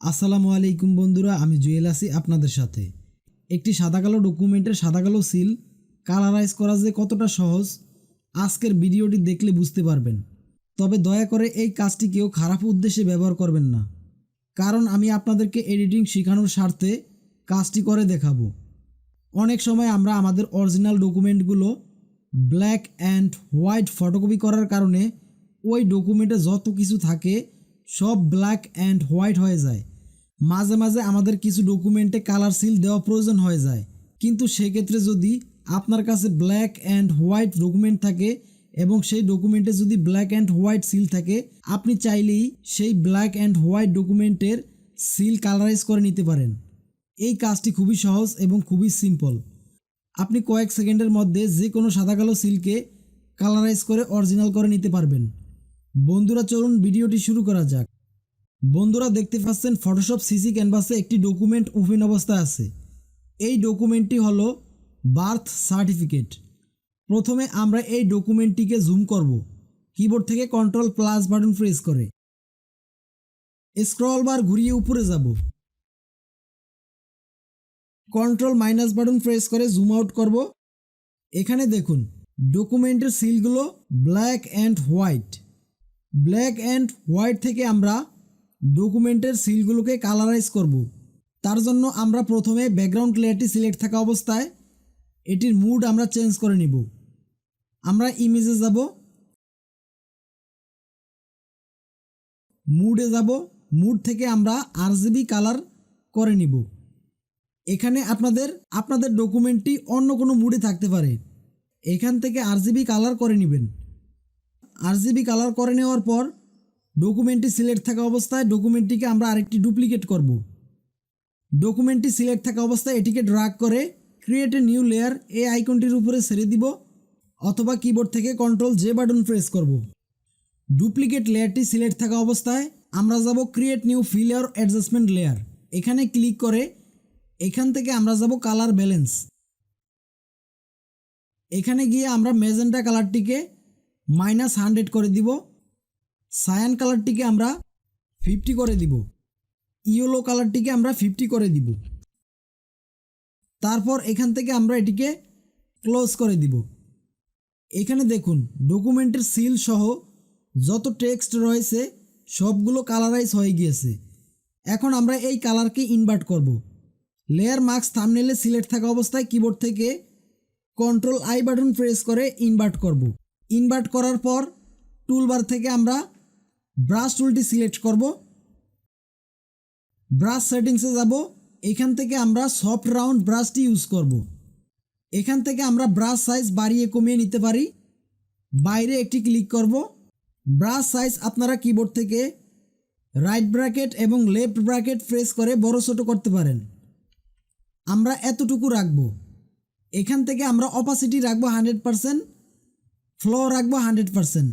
আসসালামু আলাইকুম বন্ধুরা, আমি জুয়েল আছি আপনাদের সাথে। একটি সাদা কালো ডকুমেন্টের সাদা কালো সিল কালারাইজ করা যে কতটা সহজ আজকের ভিডিওটি দেখলে বুঝতে পারবেন। তবে দয়া করে এই কাজটি কেউ খারাপ উদ্দেশ্যে ব্যবহার করবেন না, কারণ আমি আপনাদেরকে এডিটিং শেখানোর স্বার্থে কাজটি করে দেখাবো। অনেক সময় আমরা আমাদের অরিজিনাল ডকুমেন্টগুলো ব্ল্যাক অ্যান্ড হোয়াইট ফটোকপি করার কারণে ওই ডকুমেন্টে যত কিছু থাকে সব ব্ল্যাক অ্যান্ড হোয়াইট হয়ে যায়। মাঝে মাঝে আমাদের কিছু ডকুমেন্টে কালার সিল দেওয়া প্রয়োজন হয়ে যায়, কিন্তু সেক্ষেত্রে যদি আপনার কাছে ব্ল্যাক অ্যান্ড হোয়াইট ডকুমেন্ট থাকে এবং সেই ডকুমেন্টে যদি ব্ল্যাক অ্যান্ড হোয়াইট সিল থাকে, আপনি চাইলেই সেই ব্ল্যাক অ্যান্ড হোয়াইট ডকুমেন্টের সিল কালারাইজ করে নিতে পারেন। এই কাজটি খুবই সহজ এবং খুবই সিম্পল। আপনি কয়েক সেকেন্ডের মধ্যে যে কোনো সাদা কালো সিলকে কালারাইজ করে অরিজিনাল করে নিতে পারবেন। বন্ধুরা, চলুন ভিডিওটি শুরু করা যাক। বন্ধুরা, দেখতে পাচ্ছেন ফটোশপ সিসি ক্যানভাসে একটি ডকুমেন্ট ওপেন অবস্থায় আছে। এই ডকুমেন্টটি হলো বার্থ সার্টিফিকেট। প্রথমে আমরা এই ডকুমেন্টটিকে জুম করব কিবোর্ড থেকে কন্ট্রোল প্লাস বাটন প্রেস করে। স্ক্রল বার ঘুরিয়ে উপরে যাব, কন্ট্রোল মাইনাস বাটন প্রেস করে জুম আউট করব। এখানে দেখুন ডকুমেন্টের সিলগুলো black and white. Black and white থেকে আমরা ডকুমেন্টের সিলগুলোকে কালারাইজ করব। তার জন্য আমরা প্রথমে ব্যাকগ্রাউন্ড লেয়ারটি সিলেক্ট থাকা অবস্থায় এটির মুড আমরা চেঞ্জ করে নিব। আমরা ইমেজে যাব, মুডে যাব, মুড থেকে আমরা আরজিবি কালার করে নিব। এখানে আপনাদের ডকুমেন্টটি অন্য কোনো মুডে থাকতে পারে, এখান থেকে আরজিবি কালার করে নেবেন। আরজিবি কালার করে নেওয়ার পর ডকুমেন্টটি সিলেক্ট থাকা অবস্থায় ডকুমেন্টটিকে আমরা আরেকটি ডুপ্লিকেট করব। ডকুমেন্টটি সিলেক্ট থাকা অবস্থায় এটিকে ড্র্যাগ করে ক্রিয়েট এ নিউ লেয়ার এই আইকনটির উপরে ছেড়ে দিব, অথবা কিবোর্ড থেকে কন্ট্রোল জে বাটন প্রেস করব। ডুপ্লিকেট লেয়ারটি সিলেক্ট থাকা অবস্থায় আমরা যাব create new fill or adjustment layer. এখানে ক্লিক করে এখান থেকে আমরা যাব কালার ব্যালেন্স। এখানে গিয়ে আমরা ম্যাজেন্টা কালারটিকে -100 করে দিব, সায়ান কালারটিকে আমরা 50 করে দিব, ইয়েলো কালারটিকে আমরা 50 করে দিব। তারপর এখান থেকে আমরা এটিকে ক্লোজ করে দিব। এখানে দেখুন ডকুমেন্টের সিল সহ যত টেক্সট রয়েছে সবগুলো কালারাইজ হয়ে গিয়েছে। এখন আমরা এই কালারকে ইনভার্ট করব। লেয়ার মার্কস থাম্বনেলে সিলেক্ট থাকা অবস্থায় কিবোর্ড থেকে কন্ট্রোল আই বাটন প্রেস করে ইনভার্ট করব। ইনভার্ট করার পর টুলবার থেকে আমরা ব্রাশ টুলটি সিলেক্ট করব। ব্রাশ সেটিংসে যাব, এখান থেকে আমরা সফট রাউন্ড ব্রাশটি ইউজ করব। এখান থেকে আমরা ব্রাশ সাইজ বাড়িয়ে কমিয়ে নিতে পারি। বাইরে একটি ক্লিক করব। ব্রাশ সাইজ আপনারা কিবোর্ড থেকে রাইট ব্র্যাকেট এবং লেফট ব্র্যাকেট প্রেস করে বড় ছোট করতে পারেন। আমরা এতটুকু রাখব। এখান থেকে আমরা অপাসিটি রাখবো 100%, ফ্লো রাখবো 100%।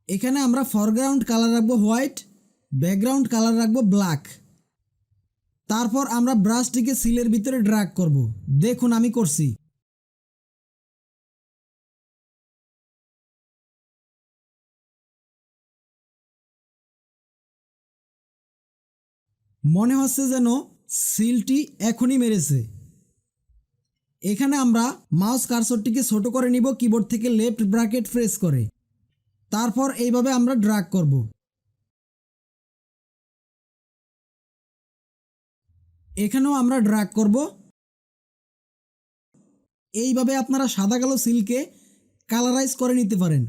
এখানে আমরা ফরগ্রাউন্ড কালার রাখবো হোয়াইট, ব্যাকগ্রাউন্ড কালার রাখবো ব্ল্যাক। তারপর আমরা ব্রাশটিকে সিলের ভিতরে ড্র্যাগ করব। দেখুন আমি করছি। মনে হচ্ছে যেন সিলটি এখনই মেরেছে। এখানে আমরা মাউস কার্সরটিকে ছোট করে নিব কিবোর্ড থেকে লেফট ব্র্যাকেট প্রেস করে। তারপর এইভাবে আমরা ড্র্যাগ করব। এখানেও আমরা ড্র্যাগ করব। এইভাবে আপনারা সাদা কালো সিলকে কালারাইজ করে নিতে পারেন।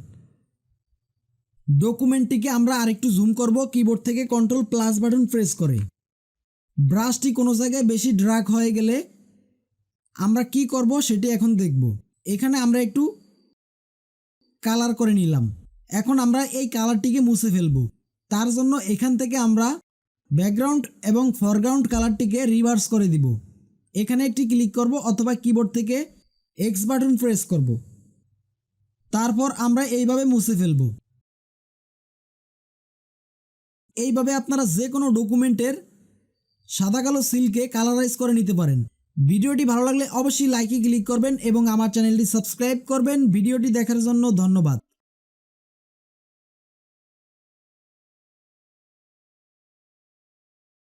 ডকুমেন্টটিকে আমরা আরেকটু জুম করব কিবোর্ড থেকে কন্ট্রোল প্লাস বাটন প্রেস করে। ব্রাশটি কোনো জায়গায় বেশি ড্র্যাগ হয়ে গেলে আমরা কি করব সেটি এখন দেখব। এখানে আমরা একটু কালার করে নিলাম। এখন আমরা এই কালারটিকে মুছে ফেলব। তার জন্য এখান থেকে আমরা ব্যাকগ্রাউন্ড এবং ফরগ্রাউন্ড কালারটিকে রিভার্স করে দিব। এখানে একটি ক্লিক করব অথবা কিবোর্ড থেকে এক্স বাটন প্রেস করব। তারপর আমরা এইভাবে মুছে ফেলব। এইভাবে আপনারা যে কোনো ডকুমেন্টের সাদা কালো সিলকে কালারাইজ করে নিতে পারেন। ভিডিওটি ভালো লাগলে অবশ্যই লাইকে ক্লিক করবেন এবং আমার চ্যানেলটি সাবস্ক্রাইব করবেন। ভিডিওটি দেখার জন্য ধন্যবাদ।